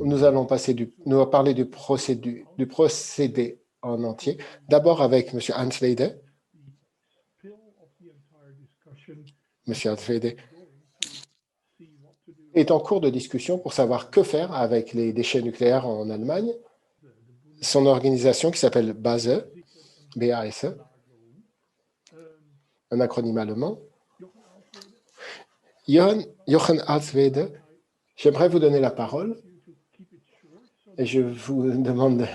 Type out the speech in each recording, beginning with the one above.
nous allons parler du procédé en entier. D'abord avec M. Hansleyde. M. Hansleyde est en cours de discussion pour savoir que faire avec les déchets nucléaires en Allemagne. Son organisation qui s'appelle BASE, B-A-S-E, un acronyme allemand. Jochen Hansleyde, j'aimerais vous donner la parole et je vous demande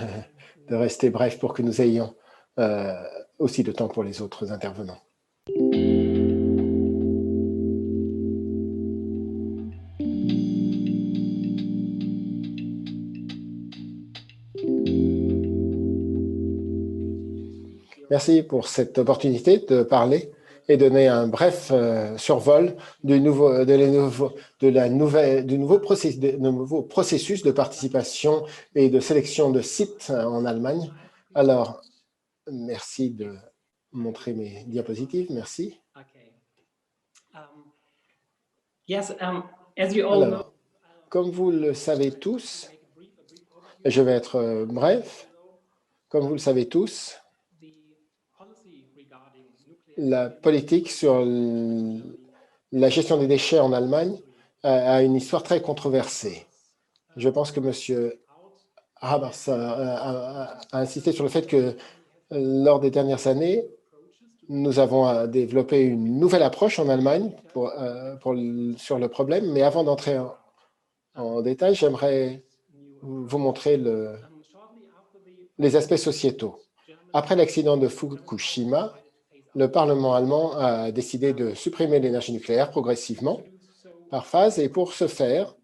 de rester bref pour que nous ayons aussi de temps pour les autres intervenants. Merci pour cette opportunité de parler et donner un bref survol du nouveau processus de participation et de sélection de sites en Allemagne. Alors, merci de montrer mes diapositives. Merci. Alors, comme vous le savez tous, je vais être bref, comme vous le savez tous, la politique sur la gestion des déchets en Allemagne a une histoire très controversée. Je pense que M. Habermas a insisté sur le fait que lors des dernières années, nous avons développé une nouvelle approche en Allemagne sur le problème. Mais avant d'entrer en détail, j'aimerais vous montrer les aspects sociétaux. Après l'accident de Fukushima, le Parlement allemand a décidé de supprimer l'énergie nucléaire progressivement, par phase, et pour ce faire,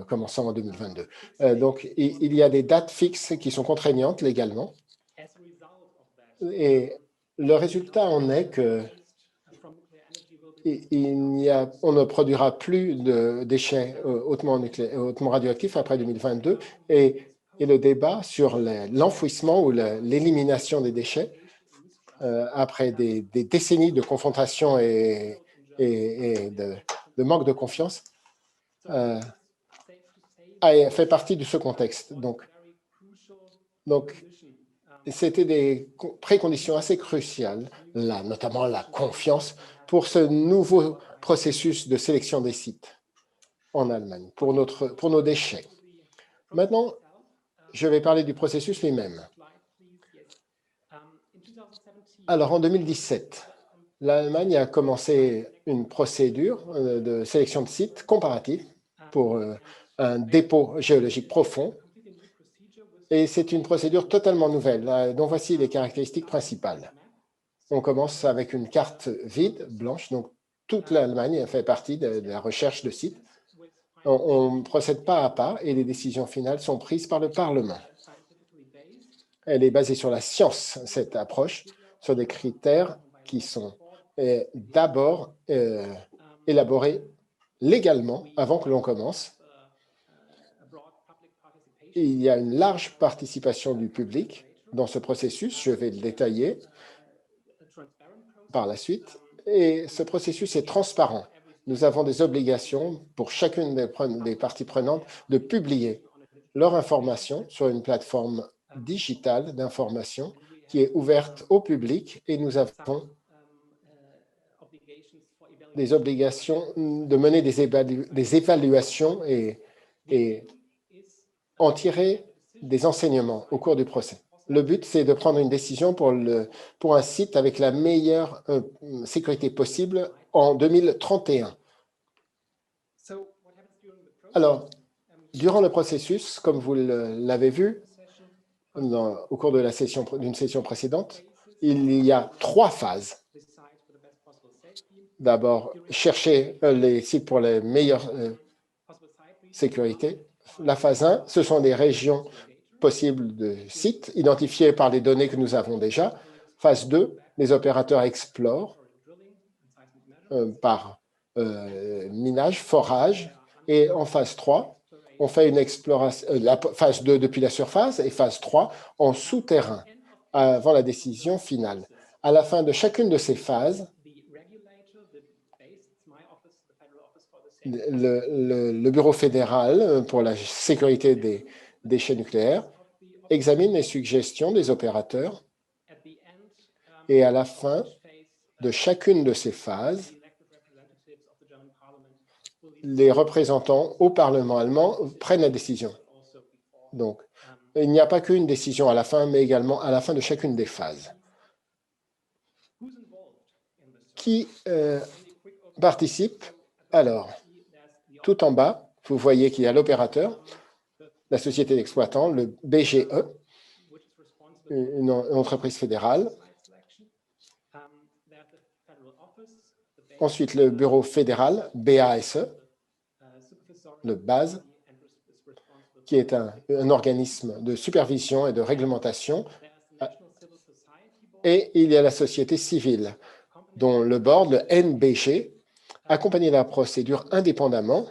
commençant en 2022. Donc, il y a des dates fixes qui sont contraignantes légalement. Et le résultat en est que on ne produira plus de déchets hautement radioactifs après 2022 et le débat sur l'enfouissement ou l'élimination des déchets après des décennies de confrontation et de manque de confiance a fait partie de ce contexte. Donc c'était des préconditions assez cruciales, là, notamment la confiance, pour ce nouveau processus de sélection des sites en Allemagne, pour nos déchets. Maintenant, je vais parler du processus lui-même. Alors, en 2017, l'Allemagne a commencé une procédure de sélection de sites comparative pour un dépôt géologique profond. Et c'est une procédure totalement nouvelle, dont voici les caractéristiques principales. On commence avec une carte vide, blanche, donc toute l'Allemagne fait partie de la recherche de sites. On procède pas à pas et les décisions finales sont prises par le Parlement. Elle est basée sur la science, cette approche, sur des critères qui sont d'abord élaborés légalement avant que l'on commence. Il y a une large participation du public dans ce processus, je vais le détailler par la suite, et ce processus est transparent. Nous avons des obligations pour chacune des parties prenantes de publier leur information sur une plateforme digitale d'information qui est ouverte au public et nous avons des obligations de mener des évaluations et en tirer des enseignements au cours du procès. Le but, c'est de prendre une décision pour un site avec la meilleure sécurité possible en 2031. Alors, durant le processus, comme vous l'avez vu au cours d'une session précédente, il y a 3 phases. D'abord, chercher les sites pour les meilleures sécurités. La phase 1, ce sont des régions possibles de sites identifiés par les données que nous avons déjà. Phase 2, les opérateurs explorent par minage, forage. Et en phase 3, on fait une exploration, la phase 2 depuis la surface et phase 3 en souterrain avant la décision finale. À la fin de chacune de ces phases, le Bureau fédéral pour la sécurité des déchets nucléaires examine les suggestions des opérateurs et à la fin de chacune de ces phases, les représentants au Parlement allemand prennent la décision. Donc, il n'y a pas qu'une décision à la fin, mais également à la fin de chacune des phases. Qui participe? Alors, tout en bas, vous voyez qu'il y a l'opérateur, la société d'exploitant, le BGE, une entreprise fédérale. Ensuite, le bureau fédéral, BASE, le BASE, qui est un organisme de supervision et de réglementation. Et il y a la société civile, dont le board, le NBG, accompagne la procédure indépendamment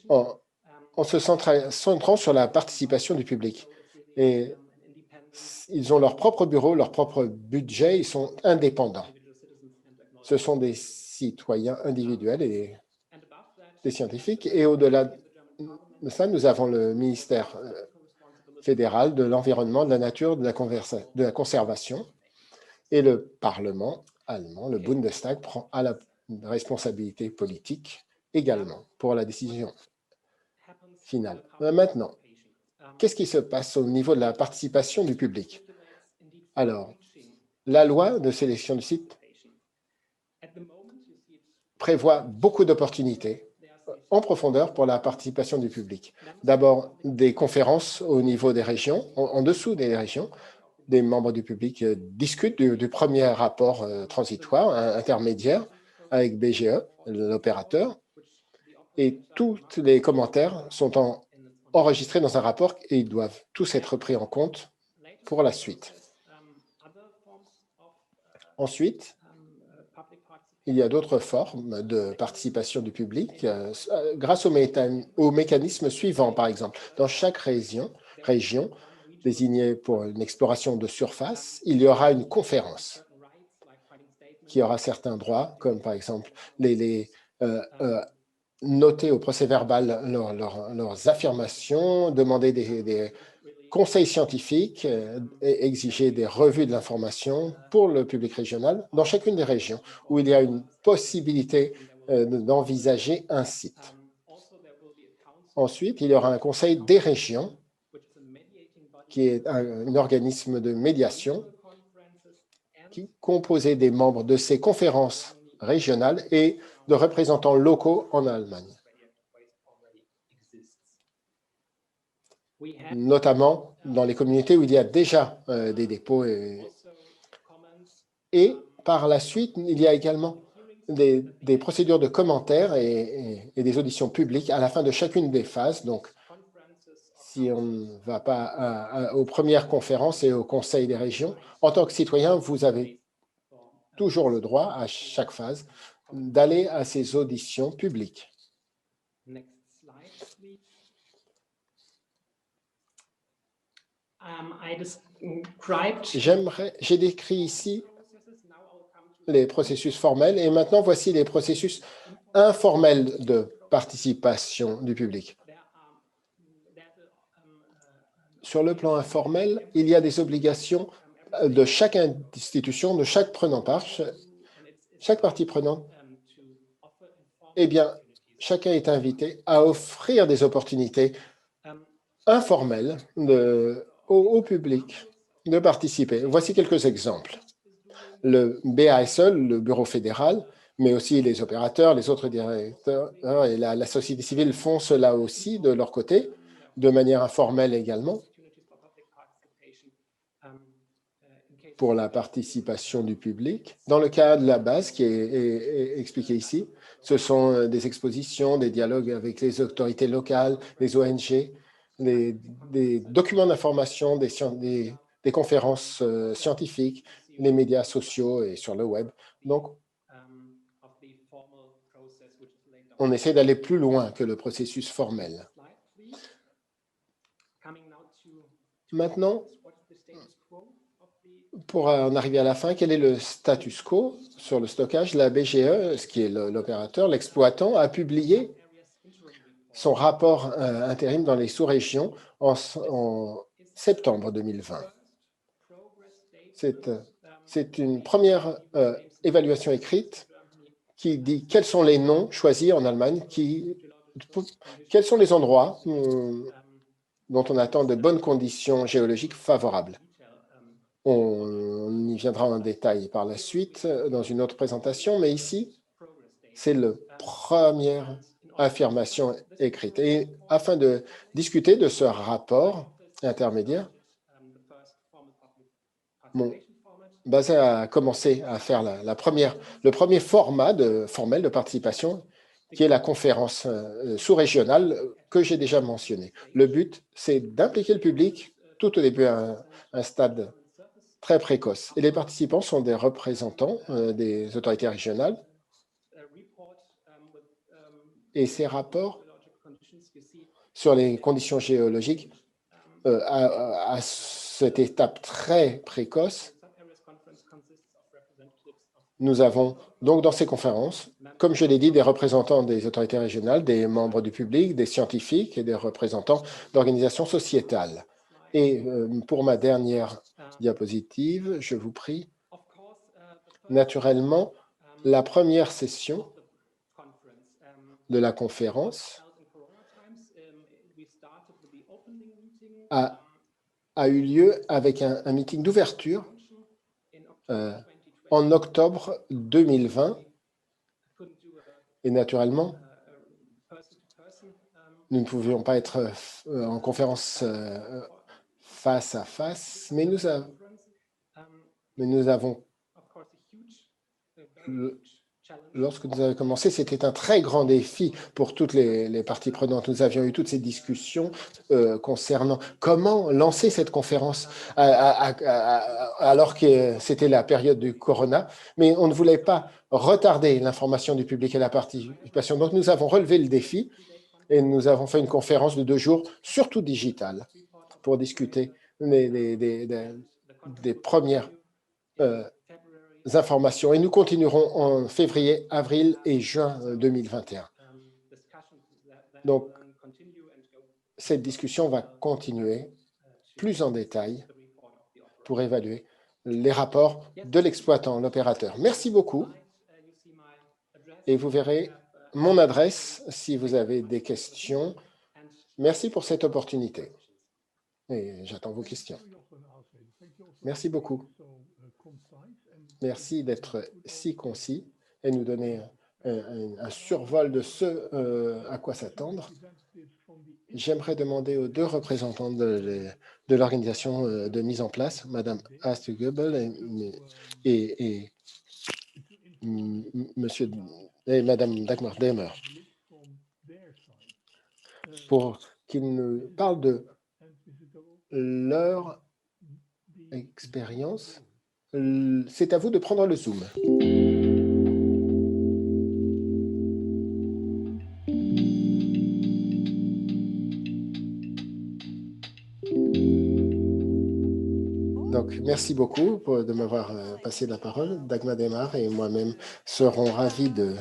en se centrant sur la participation du public. Et ils ont leur propre bureau, leur propre budget, ils sont indépendants. Ce sont des citoyens individuels et des scientifiques. Et au-delà de ça, nous avons le ministère fédéral de l'environnement, de la nature, de la conservation. Et le Parlement allemand, le Bundestag, prend à la responsabilité politique également pour la décision finale. Maintenant, qu'est-ce qui se passe au niveau de la participation du public? Alors, la loi de sélection du site prévoit beaucoup d'opportunités en profondeur pour la participation du public. D'abord, des conférences au niveau des régions, en dessous des régions. Des membres du public discutent du premier rapport transitoire, intermédiaire, avec BGE, l'opérateur, et tous les commentaires sont enregistrés dans un rapport et ils doivent tous être pris en compte pour la suite. Ensuite, il y a d'autres formes de participation du public grâce au mécanisme suivant, par exemple. Dans chaque région désignée pour une exploration de surface, il y aura une conférence qui aura certains droits, comme par exemple noter au procès-verbal leurs affirmations, demander des conseils scientifiques et exiger des revues de l'information pour le public régional dans chacune des régions où il y a une possibilité d'envisager un site. Ensuite, il y aura un conseil des régions qui est un organisme de médiation qui est composé des membres de ces conférences régionales et de représentants locaux en Allemagne, notamment dans les communautés où il y a déjà des dépôts. Et par la suite, il y a également des procédures de commentaires et des auditions publiques à la fin de chacune des phases. Donc, si on ne va pas aux premières conférences et au Conseil des régions, en tant que citoyen, vous avez toujours le droit, à chaque phase, d'aller à ces auditions publiques. J'ai décrit ici les processus formels et maintenant voici les processus informels de participation du public. Sur le plan informel, il y a des obligations de chaque institution, de chaque prenant part, chaque partie prenante. Eh bien, chacun est invité à offrir des opportunités informelles au public de participer. Voici quelques exemples. Le BASE, le Bureau fédéral, mais aussi les opérateurs, les autres directeurs et la société civile font cela aussi de leur côté, de manière informelle également, pour la participation du public. Dans le cas de la base qui est expliqué ici, ce sont des expositions, des dialogues avec les autorités locales, les ONG, des documents d'information, des conférences scientifiques, les médias sociaux et sur le web. Donc, on essaie d'aller plus loin que le processus formel. Maintenant, pour en arriver à la fin, quel est le status quo sur le stockage? La BGE, ce qui est l'opérateur, l'exploitant, a publié son rapport intérim dans les sous-régions en septembre 2020. C'est une première évaluation écrite qui dit quels sont les noms choisis en Allemagne, quels sont les endroits dont on attend de bonnes conditions géologiques favorables. On y viendra en détail par la suite dans une autre présentation, mais ici, c'est la première affirmation écrite. Et afin de discuter de ce rapport intermédiaire, mon Baza a commencé à faire le premier format formel de participation, qui est la conférence sous-régionale que j'ai déjà mentionnée. Le but, c'est d'impliquer le public tout au début à un stade très précoce. Et les participants sont des représentants des autorités régionales. Et ces rapports sur les conditions géologiques à cette étape très précoce, nous avons donc dans ces conférences, comme je l'ai dit, des représentants des autorités régionales, des membres du public, des scientifiques et des représentants d'organisations sociétales. Et pour ma dernière diapositive, je vous prie, naturellement, la première session de la conférence a eu lieu avec un meeting d'ouverture en octobre 2020. Et naturellement, nous ne pouvions pas être en conférence face à face, mais nous avons, lorsque nous avons commencé, c'était un très grand défi pour toutes les parties prenantes. Nous avions eu toutes ces discussions concernant comment lancer cette conférence alors que c'était la période du corona, mais on ne voulait pas retarder l'information du public et la participation. Donc, nous avons relevé le défi et nous avons fait une conférence de 2 jours, surtout digitale, pour discuter des premières informations. Et nous continuerons en février, avril et juin 2021. Donc, cette discussion va continuer plus en détail pour évaluer les rapports de l'exploitant, l'opérateur. Merci beaucoup. Et vous verrez mon adresse si vous avez des questions. Merci pour cette opportunité. Et j'attends vos questions. Merci beaucoup. Merci d'être si concis et nous donner un survol de ce à quoi s'attendre. J'aimerais demander aux 2 représentants de l'organisation de mise en place, Mme Astugubel et Monsieur et Mme Dagmar Demer, pour qu'ils nous parlent de leur expérience. C'est à vous de prendre le Zoom. Donc, merci beaucoup de m'avoir passé la parole. Dagmar Demar et moi-même serons ravis de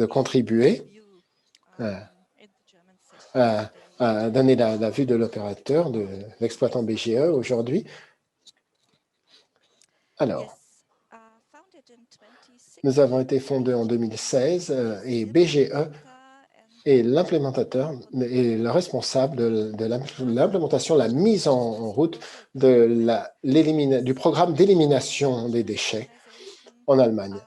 contribuer à donner la vue de l'opérateur, de l'exploitant BGE aujourd'hui. Alors, nous avons été fondés en 2016 et BGE est l'implémentateur et le responsable de l'implémentation, la mise en route du programme d'élimination des déchets en Allemagne.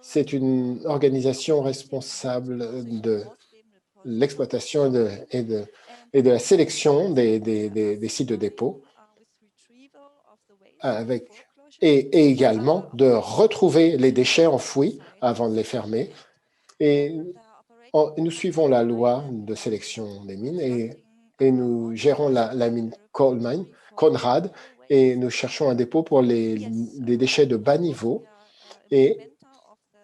C'est une organisation responsable de l'exploitation et de la sélection des sites de dépôt et également de retrouver les déchets enfouis avant de les fermer. Et nous suivons la loi de sélection des mines et nous gérons la mine Konrad et nous cherchons un dépôt pour des déchets de bas niveau et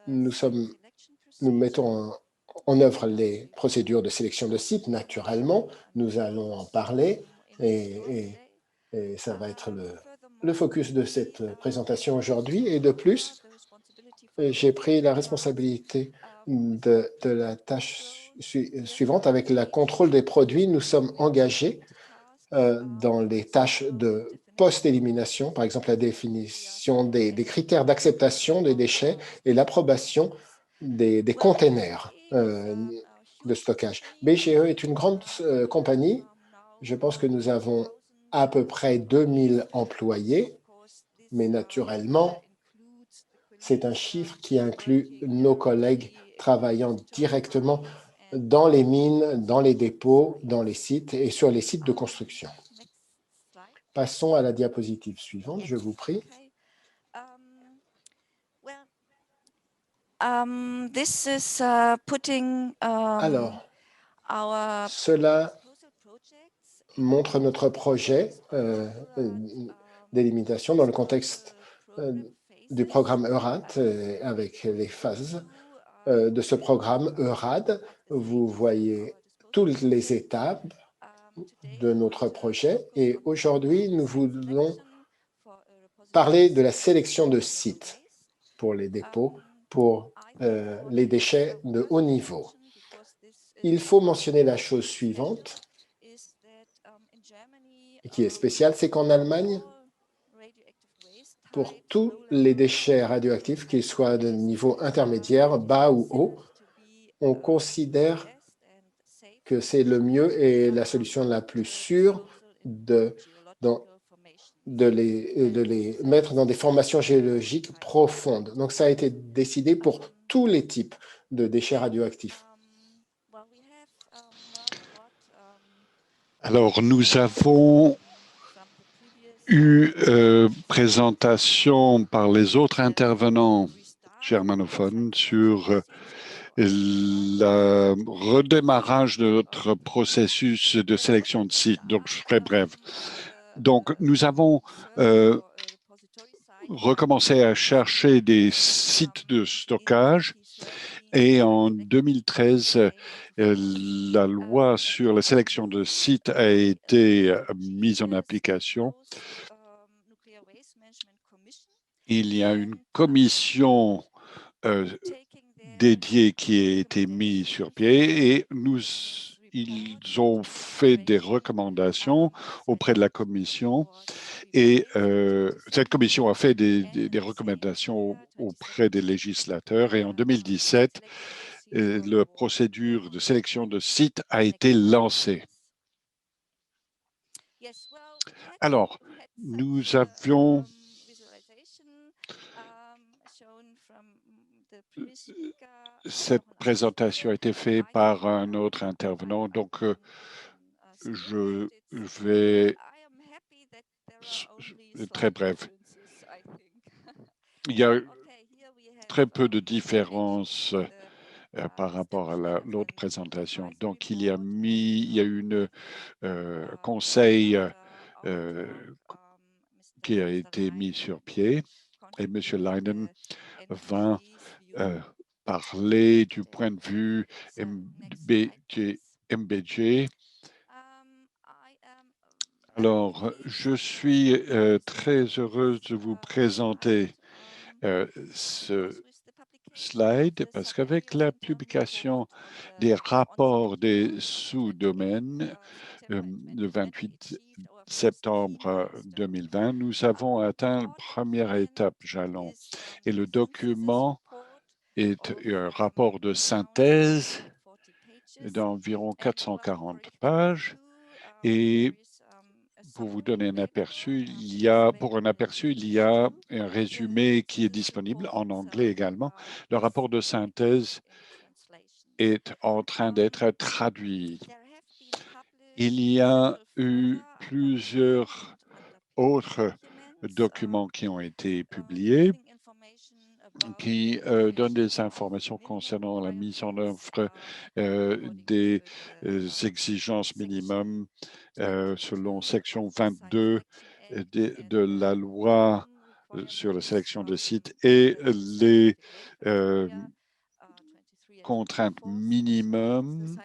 nous mettons en œuvre les procédures de sélection de sites. Naturellement, nous allons en parler et Et ça va être le focus de cette présentation aujourd'hui. Et de plus, j'ai pris la responsabilité de la tâche suivante avec le contrôle des produits. Nous sommes engagés dans les tâches de post-élimination, par exemple la définition des critères d'acceptation des déchets et l'approbation des containers de stockage. BGE est une grande compagnie. Je pense que nous avons à peu près 2000 employés, mais naturellement, c'est un chiffre qui inclut nos collègues travaillant directement dans les mines, dans les dépôts, dans les sites et sur les sites de construction. Passons à la diapositive suivante, je vous prie. Alors, cela montre notre projet délimitation dans le contexte du programme EURAD avec les phases de ce programme EURAD. Vous voyez toutes les étapes de notre projet et aujourd'hui, nous voulons parler de la sélection de sites pour les dépôts, pour les déchets de haut niveau. Il faut mentionner la chose suivante, qui est spéciale, c'est qu'en Allemagne, pour tous les déchets radioactifs, qu'ils soient de niveau intermédiaire, bas ou haut, on considère que c'est le mieux et la solution la plus sûre de les mettre dans des formations géologiques profondes. Donc, ça a été décidé pour tous les types de déchets radioactifs. Alors, nous avons eu présentation par les autres intervenants germanophones sur le redémarrage de notre processus de sélection de sites. Donc, je serai bref. Donc, nous avons recommencé à chercher des sites de stockage et en 2013, la loi sur la sélection de sites a été mise en application. Il y a une commission dédiée qui a été mise sur pied et ils ont fait des recommandations auprès de la commission et cette commission a fait des recommandations auprès des législateurs et en 2017, la procédure de sélection de sites a été lancée. Alors, nous avions cette présentation a été faite par un autre intervenant, donc je vais très bref. Il y a très peu de différences par rapport à l'autre présentation. Donc, il y a une conseil qui a été mis sur pied et M. Leiden va parler du point de vue MBG. Alors, je suis très heureuse de vous présenter ce slide parce qu'avec la publication des rapports des sous-domaines le 28 septembre 2020, nous avons atteint la première étape jalon et le document est un rapport de synthèse d'environ 440 pages et pour vous donner un aperçu, il y a un résumé qui est disponible en anglais également. Le rapport de synthèse est en train d'être traduit. Il y a eu plusieurs autres documents qui ont été publiés qui donnent des informations concernant la mise en œuvre des exigences minimum selon section 22 de la loi sur la sélection des sites et les contraintes minimum.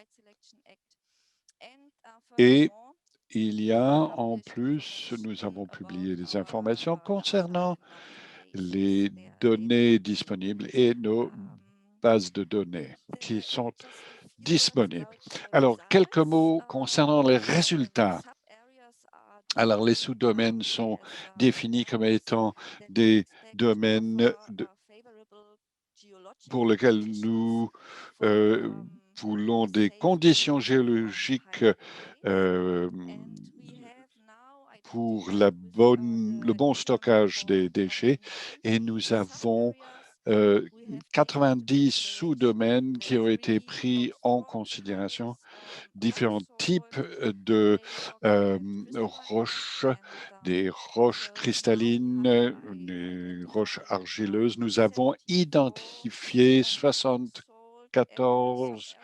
Et il y a en plus, nous avons publié des informations concernant les données disponibles et nos bases de données qui sont disponibles. Alors, quelques mots concernant les résultats. Alors, les sous-domaines sont définis comme étant des domaines pour lesquels nous voulons des conditions géologiques pour le bon stockage des déchets et nous avons 90 sous-domaines qui ont été pris en considération, différents types de roches, des roches cristallines, des roches argileuses. Nous avons identifié 74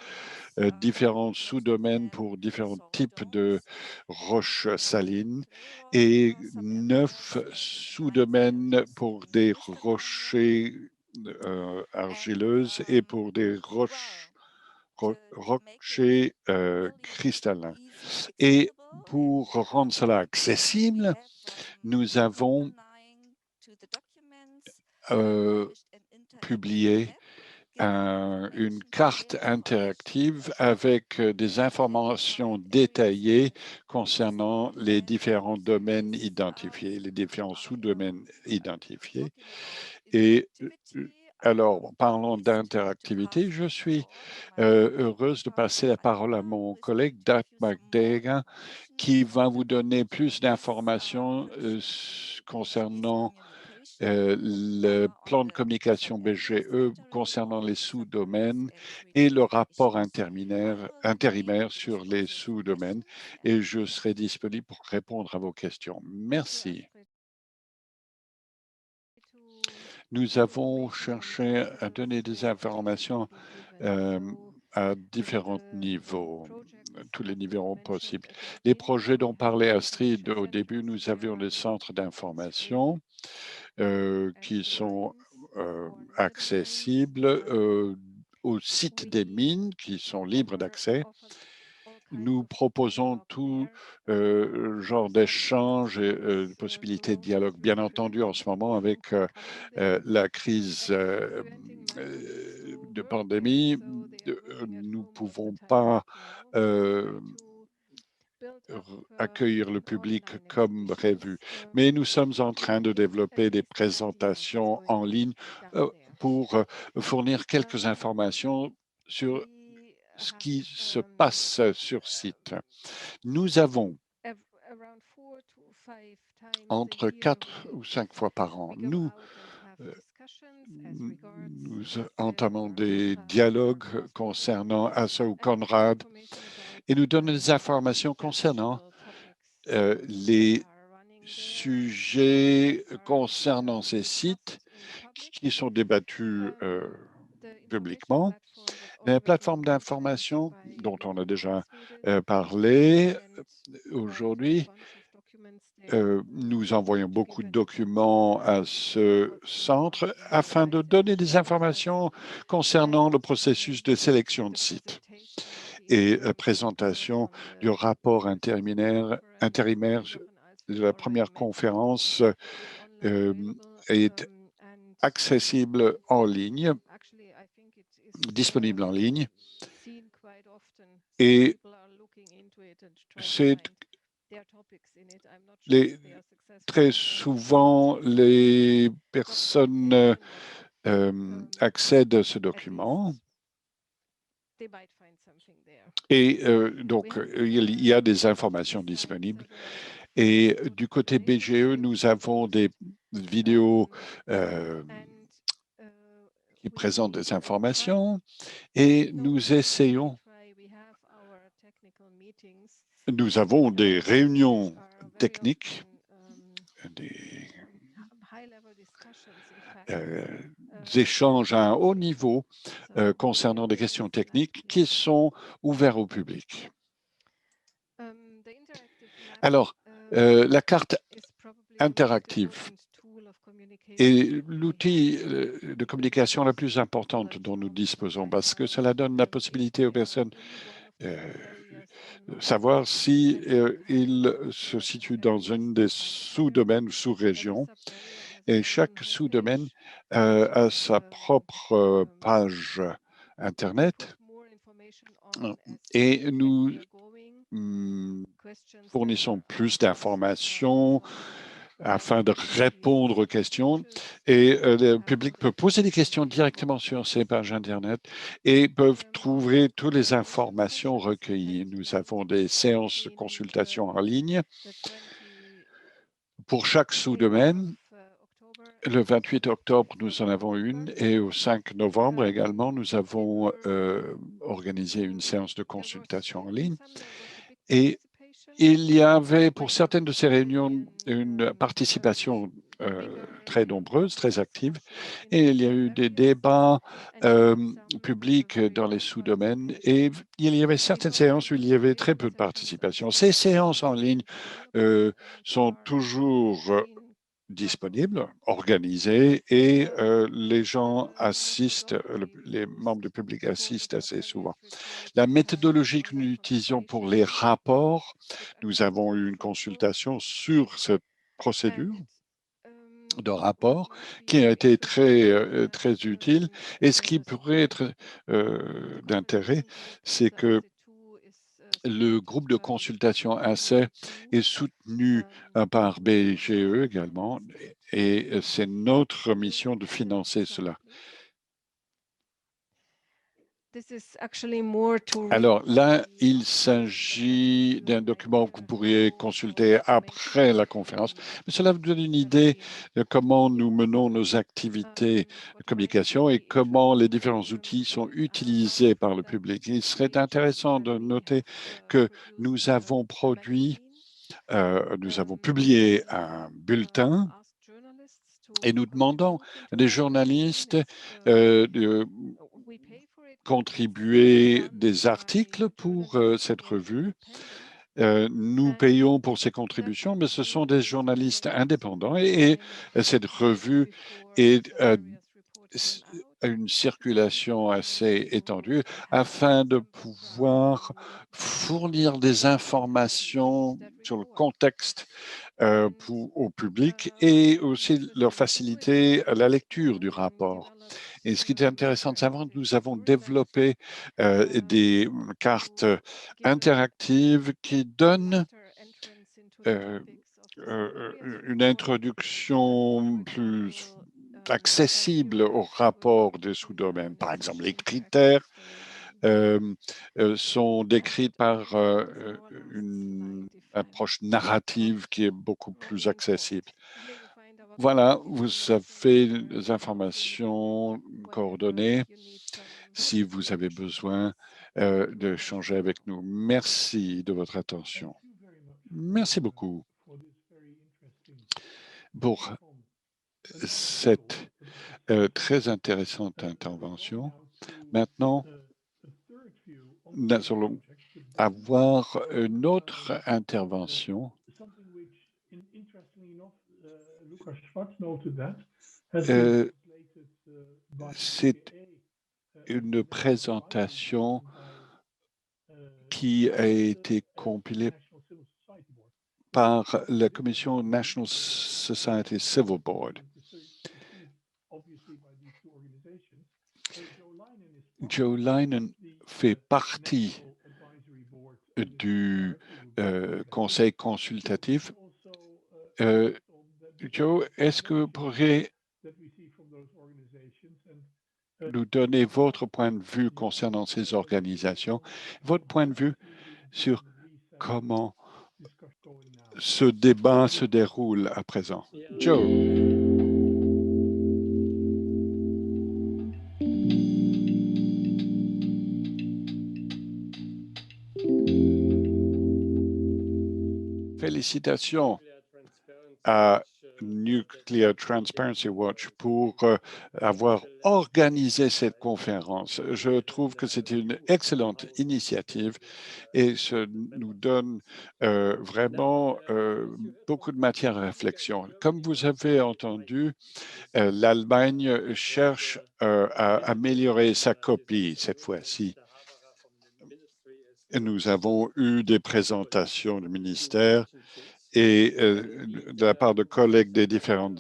différents sous-domaines pour différents types de roches salines et 9 sous-domaines pour des rochers argileuses et pour des rochers cristallins. Et pour rendre cela accessible, nous avons publié une carte interactive avec des informations détaillées concernant les différents domaines identifiés, les différents sous-domaines identifiés. Et alors, parlons d'interactivité, je suis heureuse de passer la parole à mon collègue Doug McDagan qui va vous donner plus d'informations concernant le plan de communication BGE concernant les sous-domaines et le rapport intérimaire sur les sous-domaines. Et je serai disponible pour répondre à vos questions. Merci. Nous avons cherché à donner des informations à différents niveaux, tous les niveaux possibles. Les projets dont parlait Astrid au début, nous avions des centres d'information qui sont accessibles au site des mines, qui sont libres d'accès. Nous proposons tout genre d'échanges et de possibilités de dialogue. Bien entendu, en ce moment, avec la crise de pandémie, nous ne pouvons pas accueillir le public comme prévu. Mais nous sommes en train de développer des présentations en ligne pour fournir quelques informations sur ce qui se passe sur site. Nous avons entre 4 ou 5 fois par an, nous entamons des dialogues concernant ASA ou Conrad et nous donnons des informations concernant les sujets concernant ces sites qui sont débattus publiquement. La plateforme d'information dont on a déjà parlé aujourd'hui, nous envoyons beaucoup de documents à ce centre afin de donner des informations concernant le processus de sélection de sites et la présentation du rapport intérimaire de la première conférence est accessible en ligne, disponible en ligne, et c'est très souvent les personnes accèdent à ce document et donc il y a des informations disponibles. Et du côté BGE, nous avons des vidéos qui présentent des informations et nous essayons, nous avons des réunions techniques, des échanges à un haut niveau concernant des questions techniques qui sont ouverts au public. Alors, la carte interactive est l'outil de communication la plus importante dont nous disposons parce que cela donne la possibilité aux personnes savoir si il se situe dans une des sous-domaines ou sous-régions. Et chaque sous-domaine a sa propre page Internet. Et nous fournissons plus d'informations afin de répondre aux questions. Et le public peut poser des questions directement sur ces pages Internet et peuvent trouver toutes les informations recueillies. Nous avons des séances de consultation en ligne pour chaque sous-domaine. Le 28 octobre, nous en avons une et au 5 novembre également, nous avons organisé une séance de consultation en ligne. Et il y avait pour certaines de ces réunions une participation très nombreuse, très active, et il y a eu des débats publics dans les sous-domaines et il y avait certaines séances où il y avait très peu de participation. Ces séances en ligne sont toujours disponibles, organisées et les gens assistent, les membres du public assistent assez souvent. La méthodologie que nous utilisons pour les rapports, nous avons eu une consultation sur cette procédure de rapport qui a été très utile. Et ce qui pourrait être d'intérêt, c'est que le groupe de consultation AC est soutenu par BGE également et c'est notre mission de financer cela. Alors là, il s'agit d'un document que vous pourriez consulter après la conférence. Mais cela vous donne une idée de comment nous menons nos activités de communication et comment les différents outils sont utilisés par le public. Il serait intéressant de noter que nous avons publié un bulletin et nous demandons à des journalistes de contribuer des articles pour cette revue. Nous payons pour ces contributions, mais ce sont des journalistes indépendants et cette revue est à une circulation assez étendue afin de pouvoir fournir des informations sur le contexte au public et aussi leur faciliter la lecture du rapport. Et ce qui est intéressant de savoir, nous avons développé des cartes interactives qui donnent une introduction plus accessible au rapport des sous-domaines. Par exemple, les critères sont décrits par une approche narrative qui est beaucoup plus accessible. Voilà, vous avez des informations coordonnées si vous avez besoin d'échanger avec nous. Merci de votre attention. Merci beaucoup pour cette très intéressante intervention. Maintenant, nous allons avoir une autre intervention. C'est une présentation qui a été compilée par la Commission National Society Civil Board. Joe Linen fait partie du conseil consultatif. Joe, est-ce que vous pourriez nous donner votre point de vue concernant ces organisations, votre point de vue sur comment ce débat se déroule à présent? Joe. Félicitations à Nuclear Transparency Watch pour avoir organisé cette conférence. Je trouve que c'est une excellente initiative et ça nous donne vraiment beaucoup de matière à réflexion. Comme vous avez entendu, l'Allemagne cherche à améliorer sa copie cette fois-ci. Nous avons eu des présentations du ministère et de la part de collègues des différents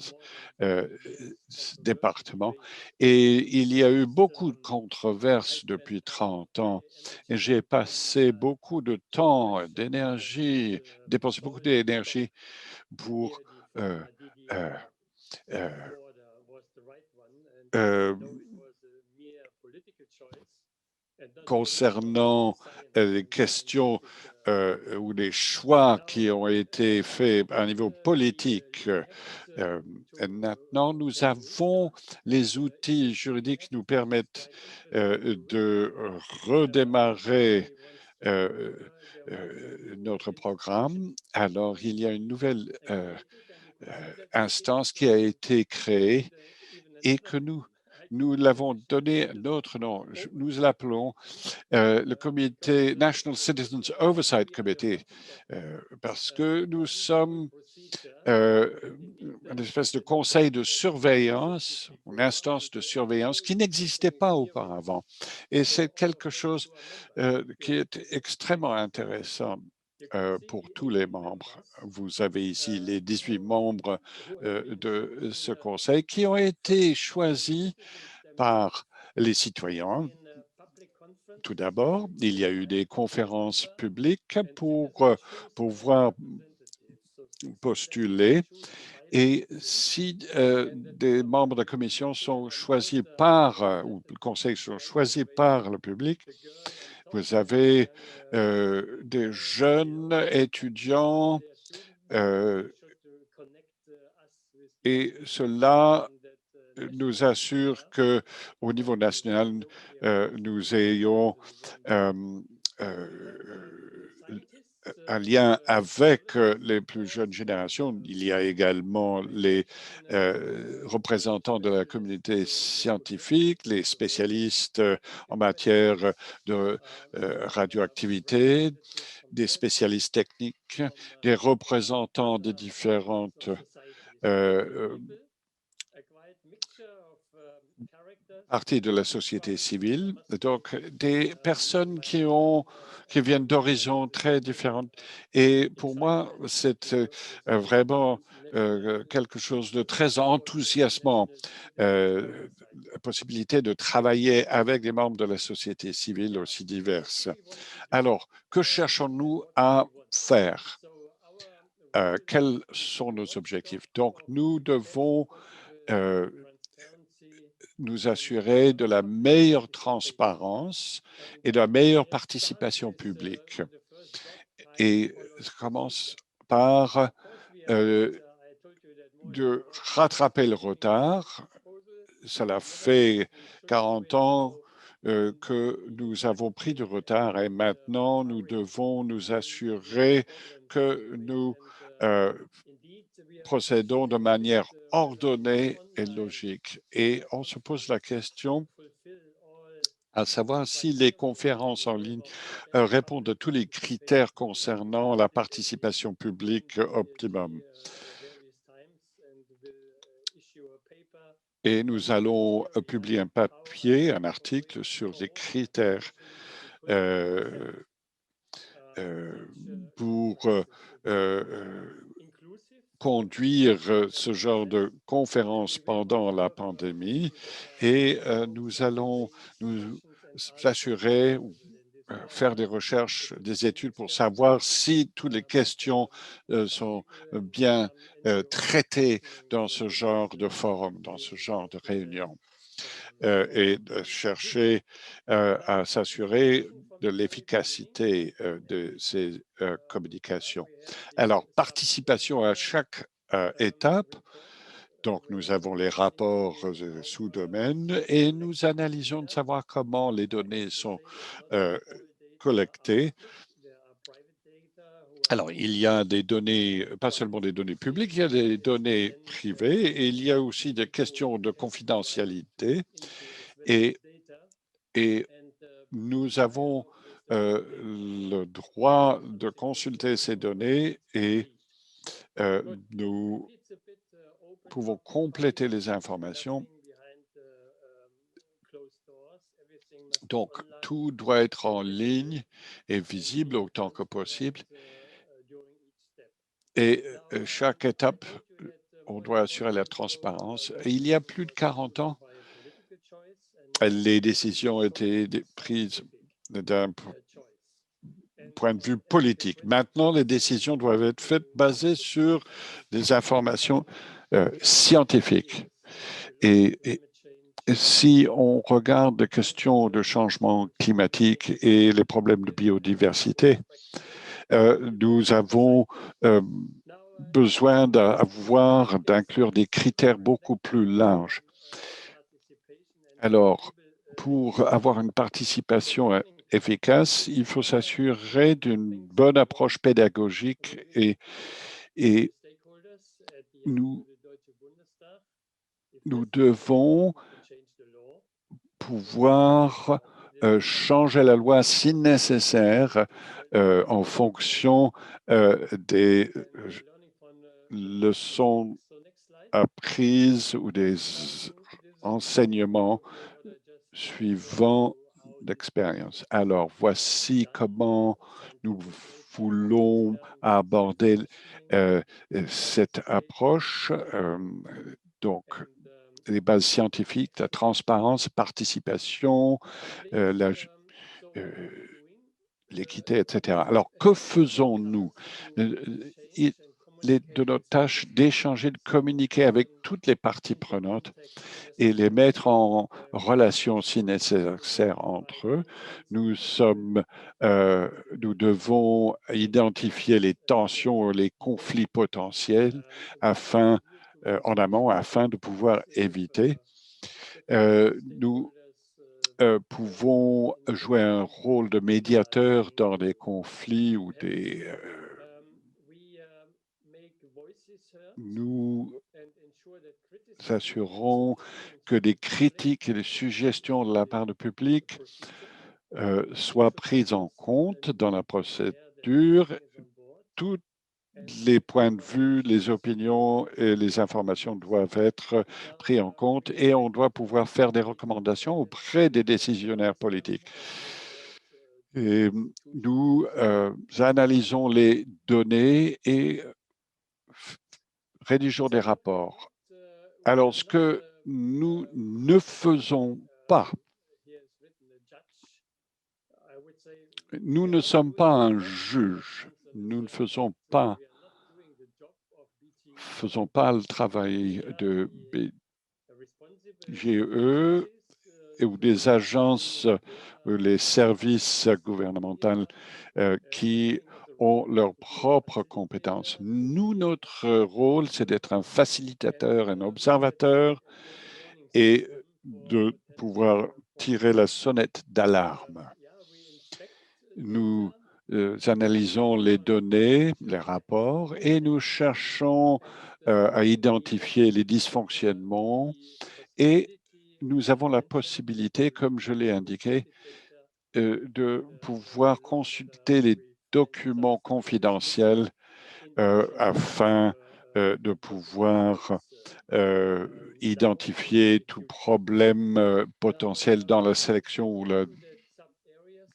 départements. Et il y a eu beaucoup de controverses depuis 30 ans. Et j'ai passé beaucoup de temps, d'énergie, dépensé beaucoup d'énergie pour euh, euh, euh, euh, concernant les questions ou les choix qui ont été faits à un niveau politique. Maintenant, nous avons les outils juridiques qui nous permettent de redémarrer notre programme. Alors, il y a une nouvelle instance qui a été créée et que nous l'avons donné notre nom. Nous l'appelons le comité National Citizens Oversight Committee, parce que nous sommes une espèce de conseil de surveillance, une instance de surveillance qui n'existait pas auparavant. Et c'est quelque chose qui est extrêmement intéressant pour tous les membres. Vous avez ici les 18 membres de ce conseil qui ont été choisis par les citoyens. Tout d'abord, il y a eu des conférences publiques pour pouvoir postuler. Et si des membres de la commission sont choisis par, ou le conseil sont choisis par le public, vous avez des jeunes étudiants et cela nous assure que au niveau national, nous ayons euh, un lien avec les plus jeunes générations. Il y a également les représentants de la communauté scientifique, les spécialistes en matière de radioactivité, des spécialistes techniques, des représentants des différentes euh, partie de la société civile, donc des personnes qui viennent d'horizons très différents. Et pour moi, c'est vraiment quelque chose de très enthousiasmant, la possibilité de travailler avec des membres de la société civile aussi diverses. Alors, que cherchons-nous à faire? Quels sont nos objectifs? Donc, nous devons euh, nous assurer de la meilleure transparence et de la meilleure participation publique. Et ça commence par de rattraper le retard. Cela fait 40 ans que nous avons pris du retard et maintenant nous devons nous assurer que nous euh, procédons de manière ordonnée et logique. Et on se pose la question à savoir si les conférences en ligne répondent à tous les critères concernant la participation publique optimum. Et nous allons publier un papier, un article sur les critères euh, pour conduire ce genre de conférence pendant la pandémie et nous allons nous assurer faire des recherches, des études pour savoir si toutes les questions sont bien traitées dans ce genre de forum, dans ce genre de réunion, et de chercher à s'assurer de l'efficacité de ces communications. Alors, participation à chaque étape. Donc, nous avons les rapports sous-domaines et nous analysons de savoir comment les données sont collectées. Alors, il y a des données, pas seulement des données publiques, il y a des données privées et il y a aussi des questions de confidentialité et, et nous avons le droit de consulter ces données et nous pouvons compléter les informations Donc, tout doit être en ligne et visible autant que possible. Et chaque étape, on doit assurer la transparence. Et il y a plus de 40 ans, les décisions étaient prises d'un point de vue politique. Maintenant, les décisions doivent être faites basées sur des informations scientifiques. Et si on regarde les questions de changement climatique et les problèmes de biodiversité, nous avons besoin d'inclure des critères beaucoup plus larges. Alors, pour avoir une participation efficace, il faut s'assurer d'une bonne approche pédagogique et nous devons pouvoir changer la loi si nécessaire en fonction des leçons apprises ou des enseignements suivant l'expérience. Alors, voici comment nous voulons aborder cette approche. Donc, les bases scientifiques, la transparence, participation, l'équité, etc. Alors, que faisons-nous? De notre tâche d'échanger, de communiquer avec toutes les parties prenantes et les mettre en relation si nécessaire entre eux. Nous devons identifier les tensions, les conflits potentiels en amont afin de pouvoir éviter. Nous pouvons jouer un rôle de médiateur dans des conflits ou nous assurons que des critiques et des suggestions de la part du public soient prises en compte dans la procédure. Tous les points de vue, les opinions et les informations doivent être pris en compte et on doit pouvoir faire des recommandations auprès des décisionnaires politiques. Et nous analysons les données et rédigeons des rapports. Alors, ce que nous ne faisons pas, nous ne sommes pas un juge, nous ne faisons pas le travail de BGE ou des agences, les services gouvernementaux qui ont leurs propres compétences. Nous, notre rôle, c'est d'être un facilitateur, un observateur et de pouvoir tirer la sonnette d'alarme. Nous analysons les données, les rapports et nous cherchons à identifier les dysfonctionnements et nous avons la possibilité, comme je l'ai indiqué, de pouvoir consulter les documents confidentiels afin de pouvoir identifier tout problème potentiel dans la sélection ou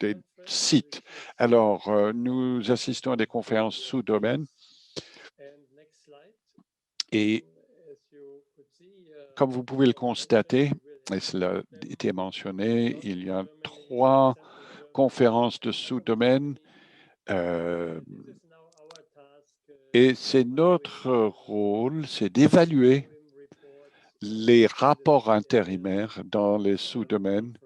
des sites. Alors, nous assistons à des conférences sous domaine et comme vous pouvez le constater, et cela a été mentionné, il y a 3 conférences de sous-domaine et c'est notre rôle, c'est d'évaluer les rapports intérimaires dans les sous-domaines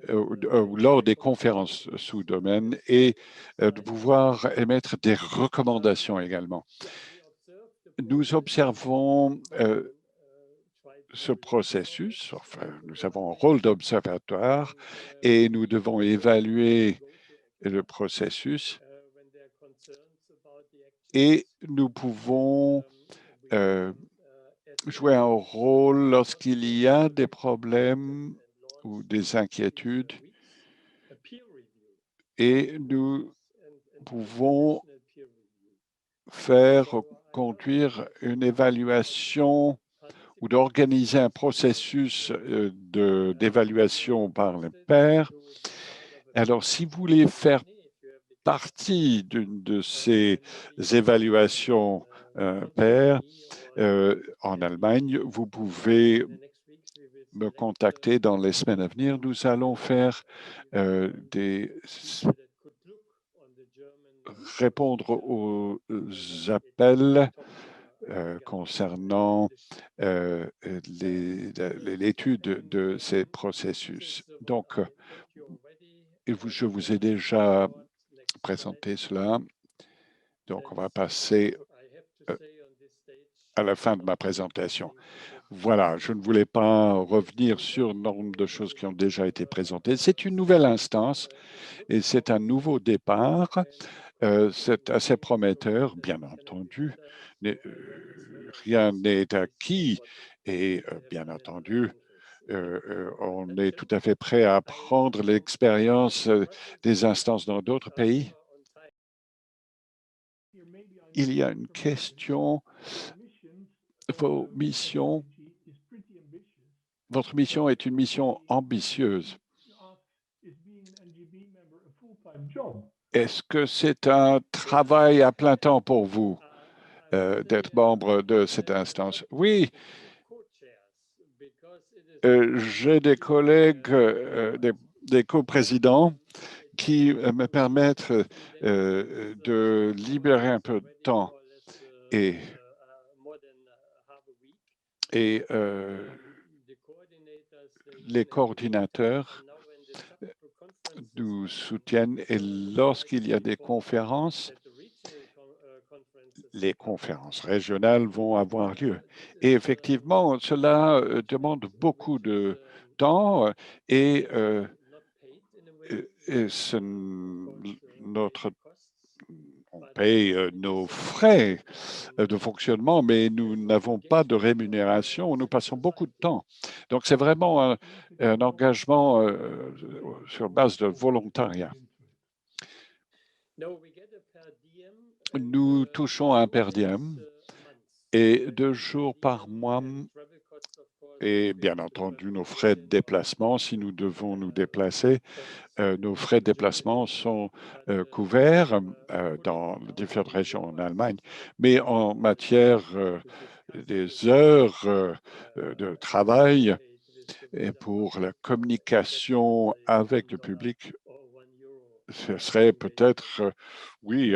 lors des conférences sous-domaines et de pouvoir émettre des recommandations également. Nous observons ce processus, enfin, nous avons un rôle d'observatoire et nous devons évaluer le processus et nous pouvons jouer un rôle lorsqu'il y a des problèmes ou des inquiétudes et nous pouvons conduire une évaluation ou d'organiser un processus d'évaluation par les pairs. Alors, si vous voulez faire partie d'une de ces évaluations pairs en Allemagne, vous pouvez me contacter dans les semaines à venir. Nous allons faire répondre aux appels concernant l'étude de ces processus. Donc, je vous ai déjà présenté cela. Donc, on va passer à la fin de ma présentation. Voilà, je ne voulais pas revenir sur le nombre de choses qui ont déjà été présentées. C'est une nouvelle instance et c'est un nouveau départ. C'est assez prometteur, bien entendu. Rien n'est acquis et bien entendu, on est tout à fait prêt à apprendre l'expérience des instances dans d'autres pays. Il y a une question. Vos missions, votre mission est une mission ambitieuse. Est-ce que c'est un travail à plein temps pour vous d'être membre de cette instance? Oui, j'ai des collègues, des coprésidents qui me permettent de libérer un peu de temps. Et les coordinateurs nous soutiennent et lorsqu'il y a des conférences, les conférences régionales vont avoir lieu. Et effectivement, cela demande beaucoup de temps et, on paye nos frais de fonctionnement, mais nous n'avons pas de rémunération, nous passons beaucoup de temps. Donc, c'est vraiment un engagement sur base de volontariat. Nous touchons un per diem et 2 jours par mois et bien entendu nos frais de déplacement si nous devons nous déplacer. Nos frais de déplacement sont couverts dans différentes régions en Allemagne, mais en matière des heures de travail et pour la communication avec le public, ce serait peut-être, oui,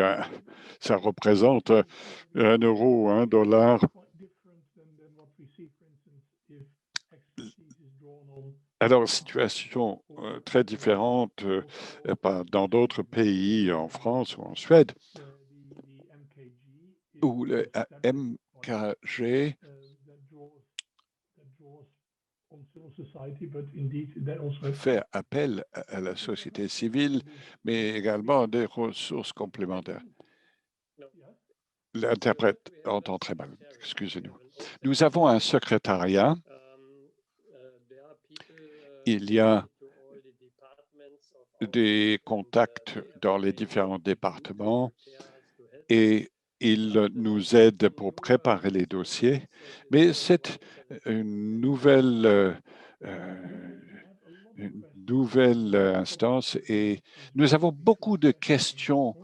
ça représente 1 euro, 1 dollar. Alors, situation très différente dans d'autres pays, en France ou en Suède, où le MKG fait appel à la société civile, mais également à des ressources complémentaires. L'interprète entend très mal, excusez-nous. Nous avons un secrétariat. Il y a des contacts dans les différents départements et ils nous aident pour préparer les dossiers, mais c'est une nouvelle instance et nous avons beaucoup de questions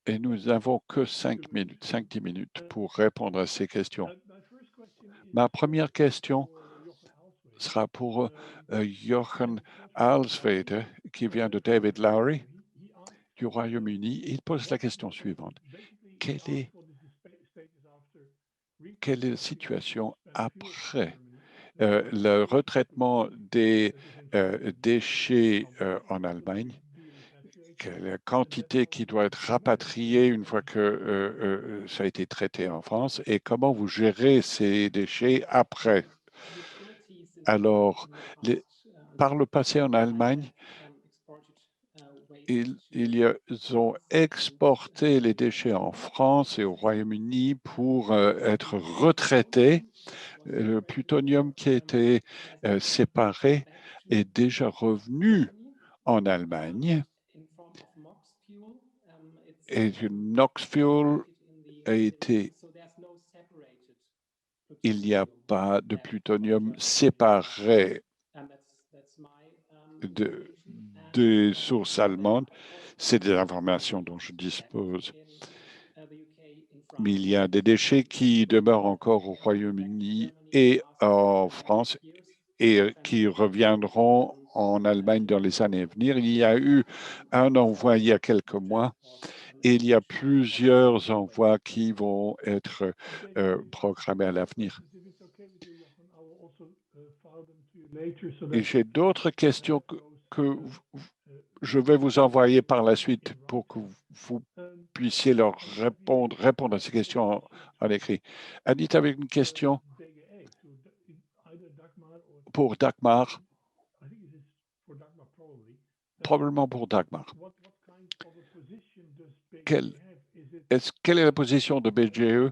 et nous n'avons que 5 minutes, 5-10 minutes pour répondre à ces questions. Ma première question sera pour Jochen Alswede, qui vient de David Lowry du Royaume-Uni. Il pose la question suivante. Quelle est la situation après le retraitement des déchets en Allemagne? Quelle est la quantité qui doit être rapatriée une fois que ça a été traité en France et comment vous gérez ces déchets après? Alors, par le passé en Allemagne, ils ont exporté les déchets en France et au Royaume-Uni pour être retraités. Le plutonium qui a été séparé est déjà revenu en Allemagne et le NOx fuel a été il n'y a pas de plutonium séparé des sources allemandes. C'est des informations dont je dispose. Mais il y a des déchets qui demeurent encore au Royaume-Uni et en France et qui reviendront en Allemagne dans les années à venir. Il y a eu un envoi il y a quelques mois et il y a plusieurs envois qui vont être programmés à l'avenir. Et j'ai d'autres questions que je vais vous envoyer par la suite pour que vous puissiez leur répondre à ces questions en écrit. Anit avec une question pour Dagmar, probablement pour Dagmar. Quelle est la position de BGE?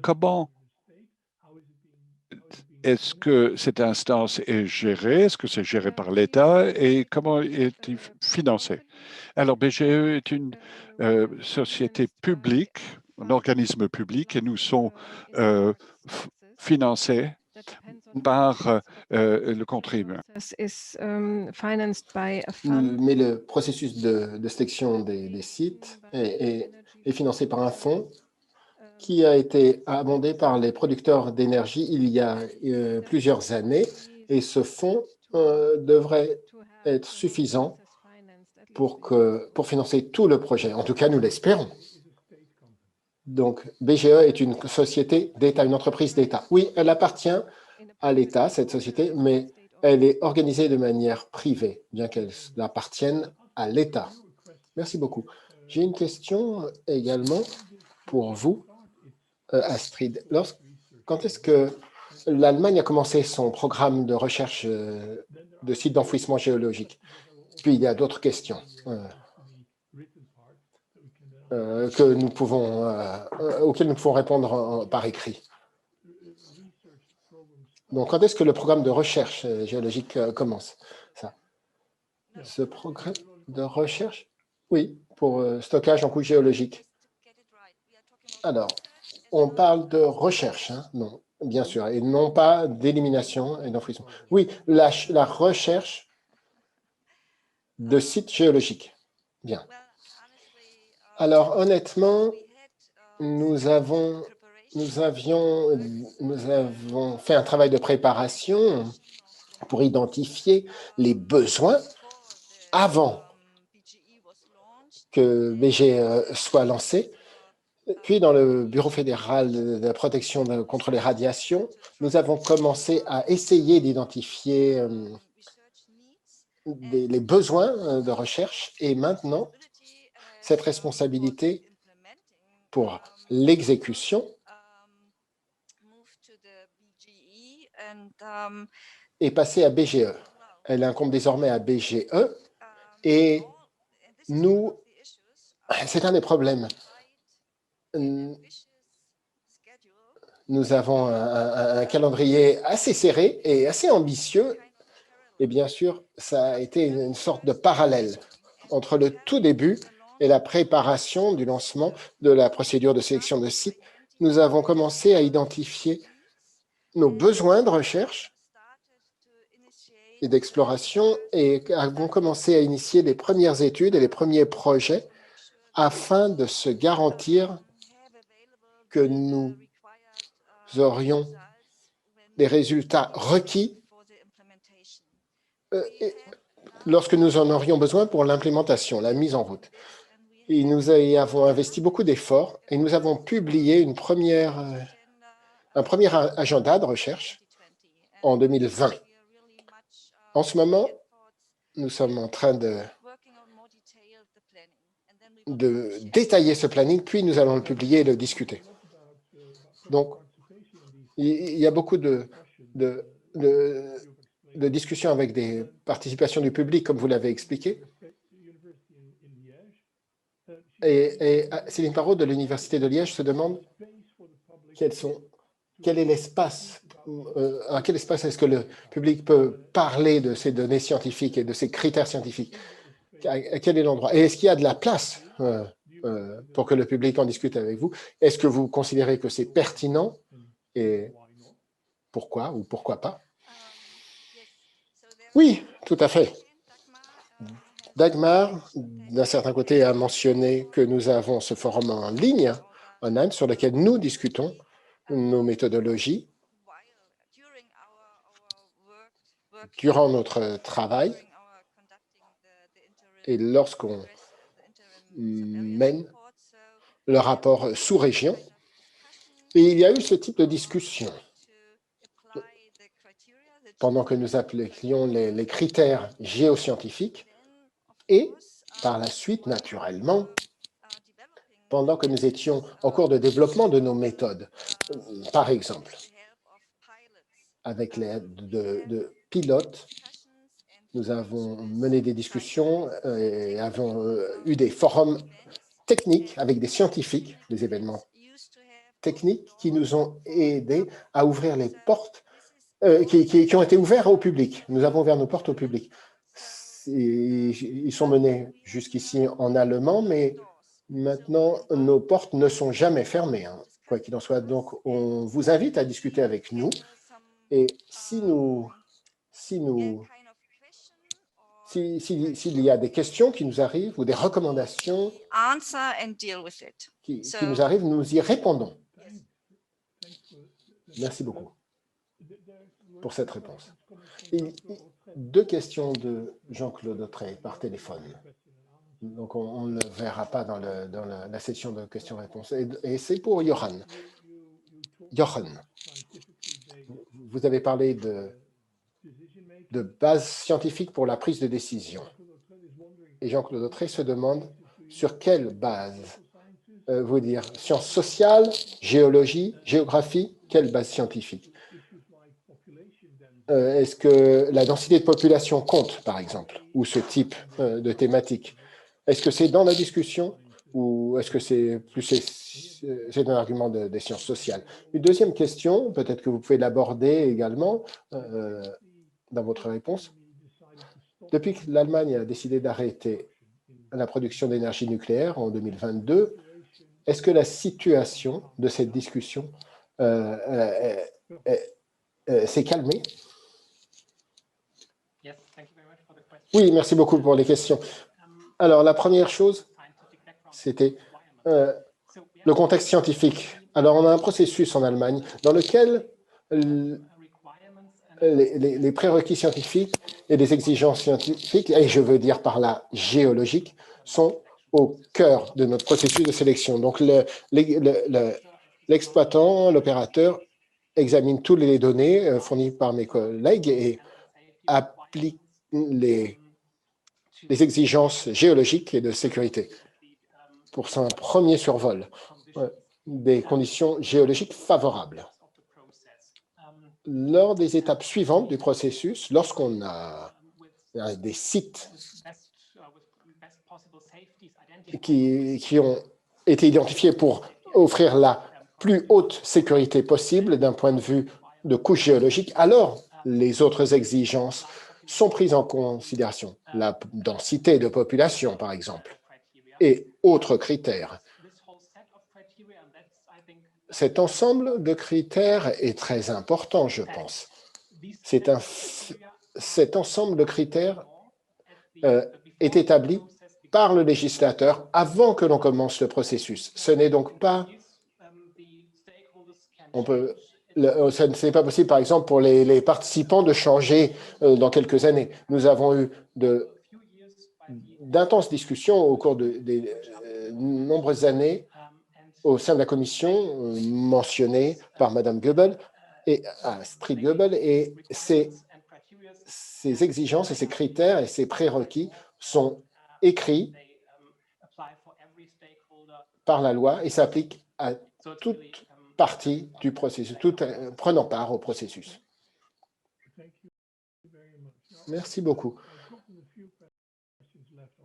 Comment est-ce que cette instance est gérée? Est-ce que c'est géré par l'État et comment est-il financé? Alors, BGE est une société publique, un organisme public, et nous sommes financés par le contribuable. Mais le processus de sélection des sites est financé par un fonds qui a été abondé par les producteurs d'énergie il y a plusieurs années. Et ce fonds devrait être suffisant pour financer tout le projet. En tout cas, nous l'espérons. Donc, BGE est une société d'État, une entreprise d'État. Oui, elle appartient à l'État, cette société, mais elle est organisée de manière privée, bien qu'elle appartienne à l'État. Merci beaucoup. J'ai une question également pour vous, Astrid. Quand est-ce que l'Allemagne a commencé son programme de recherche de sites d'enfouissement géologique? Puis il y a d'autres questions auxquelles nous pouvons répondre par écrit. Donc, quand est-ce que le programme de recherche géologique commence? Ce programme de recherche? Oui, pour stockage en couche géologique. Alors, on parle de recherche, hein? Non, bien sûr, et non pas d'élimination et d'enfouissement. Oui, la recherche de sites géologiques. Bien. Alors, honnêtement, nous avons fait un travail de préparation pour identifier les besoins avant que BGE soit lancé. Puis, dans le Bureau fédéral de la protection contre les radiations, nous avons commencé à essayer d'identifier les besoins de recherche. Et maintenant, cette responsabilité pour l'exécution est passée à BGE. Elle incombe désormais à BGE. Et nous, c'est un des problèmes. Nous avons un calendrier assez serré et assez ambitieux. Et bien sûr, ça a été une sorte de parallèle entre le tout début et la préparation du lancement de la procédure de sélection de sites. Nous avons commencé à identifier nos besoins de recherche et d'exploration et avons commencé à initier les premières études et les premiers projets afin de se garantir que nous aurions des résultats requis lorsque nous en aurions besoin pour l'implémentation, la mise en route. Et nous y avons investi beaucoup d'efforts et nous avons publié un premier agenda de recherche en 2020. En ce moment, nous sommes en train de détailler ce planning, puis nous allons le publier et le discuter. Donc, il y a beaucoup de discussions avec des participations du public, comme vous l'avez expliqué. Et Céline Parot de l'Université de Liège se demande quel est l'espace, à quel espace est-ce que le public peut parler de ces données scientifiques et de ces critères scientifiques. Quel est l'endroit? Et est-ce qu'il y a de la place pour que le public en discute avec vous? Est-ce que vous considérez que c'est pertinent et pourquoi ou pourquoi pas? Oui, tout à fait. Dagmar, d'un certain côté, a mentionné que nous avons ce forum en ligne, en Inde, sur lequel nous discutons nos méthodologies durant notre travail et lorsqu'on mène le rapport sous-région. Et il y a eu ce type de discussion pendant que nous appliquions les critères géoscientifiques et par la suite, naturellement, pendant que nous étions en cours de développement de nos méthodes. Par exemple, avec l'aide de pilotes, nous avons mené des discussions et avons eu des forums techniques avec des scientifiques, des événements techniques qui nous ont aidés à ouvrir les portes, qui ont été ouverts au public. Nous avons ouvert nos portes au public. Ils sont menés jusqu'ici en allemand, mais maintenant, nos portes ne sont jamais fermées, hein, quoi qu'il en soit. Donc, on vous invite à discuter avec nous. Et s'il y a des questions qui nous arrivent ou des recommandations qui nous arrivent, nous y répondons. Merci beaucoup pour cette réponse. Et deux questions de Jean-Claude Autrey par téléphone. Donc, on ne le verra pas dans la session de questions-réponses. Et c'est pour Johan. Johan, vous avez parlé de base scientifique pour la prise de décision. Et Jean-Claude Autrey se demande sur quelle base, vous dire, sciences sociales, géologie, géographie, quelle base scientifique? Est-ce que la densité de population compte, par exemple, ou ce type de thématique? Est-ce que c'est dans la discussion ou est-ce que c'est un argument des sciences sociales? Une deuxième question, peut-être que vous pouvez l'aborder également dans votre réponse. Depuis que l'Allemagne a décidé d'arrêter la production d'énergie nucléaire en 2022, est-ce que la situation de cette discussion s'est calmée? Oui, merci beaucoup pour les questions. Alors, la première chose, c'était le contexte scientifique. Alors, on a un processus en Allemagne dans lequel les prérequis scientifiques et les exigences scientifiques, et je veux dire par là géologiques, sont au cœur de notre processus de sélection. Donc, l'exploitant, l'opérateur, examine toutes les données fournies par mes collègues et applique les exigences géologiques et de sécurité pour son premier survol, des conditions géologiques favorables. Lors des étapes suivantes du processus, lorsqu'on a des sites qui ont été identifiés pour offrir la plus haute sécurité possible d'un point de vue de couche géologique, alors les autres exigences sont prises en considération. La densité de population, par exemple, et autres critères. Cet ensemble de critères est très important, je pense. Cet ensemble de critères est établi par le législateur avant que l'on commence le processus. Ce n'est donc pas... Ce n'est pas possible, par exemple, pour les participants de changer dans quelques années. Nous avons eu d'intenses discussions au cours des nombreuses années au sein de la commission mentionnée par Mme Goebel et Astrid Goebel, et ces exigences et ces critères et ces prérequis sont écrits par la loi et s'appliquent à toute partie du processus, tout prenant part au processus. Merci beaucoup.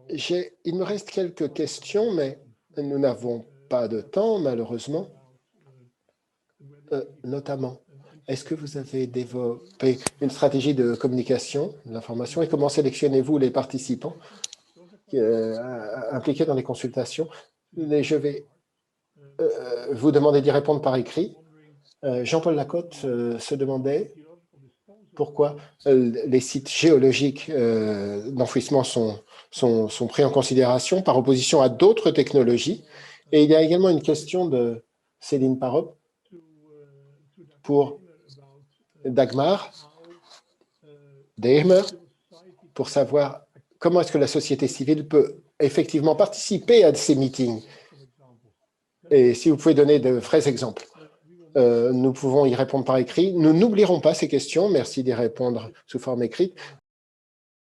Il me reste quelques questions, mais nous n'avons pas de temps, malheureusement. Notamment, est-ce que vous avez développé une stratégie de communication, de l'information, et comment sélectionnez-vous les participants? impliqués dans les consultations. Et je vais vous demander d'y répondre par écrit. Jean-Paul Lacotte se demandait pourquoi les sites géologiques d'enfouissement sont pris en considération par opposition à d'autres technologies. Et il y a également une question de Céline Parop pour Dagmar, pour savoir comment est-ce que la société civile peut effectivement participer à ces meetings. Et si vous pouvez donner de vrais exemples. Nous pouvons y répondre par écrit. Nous n'oublierons pas ces questions. Merci d'y répondre sous forme écrite.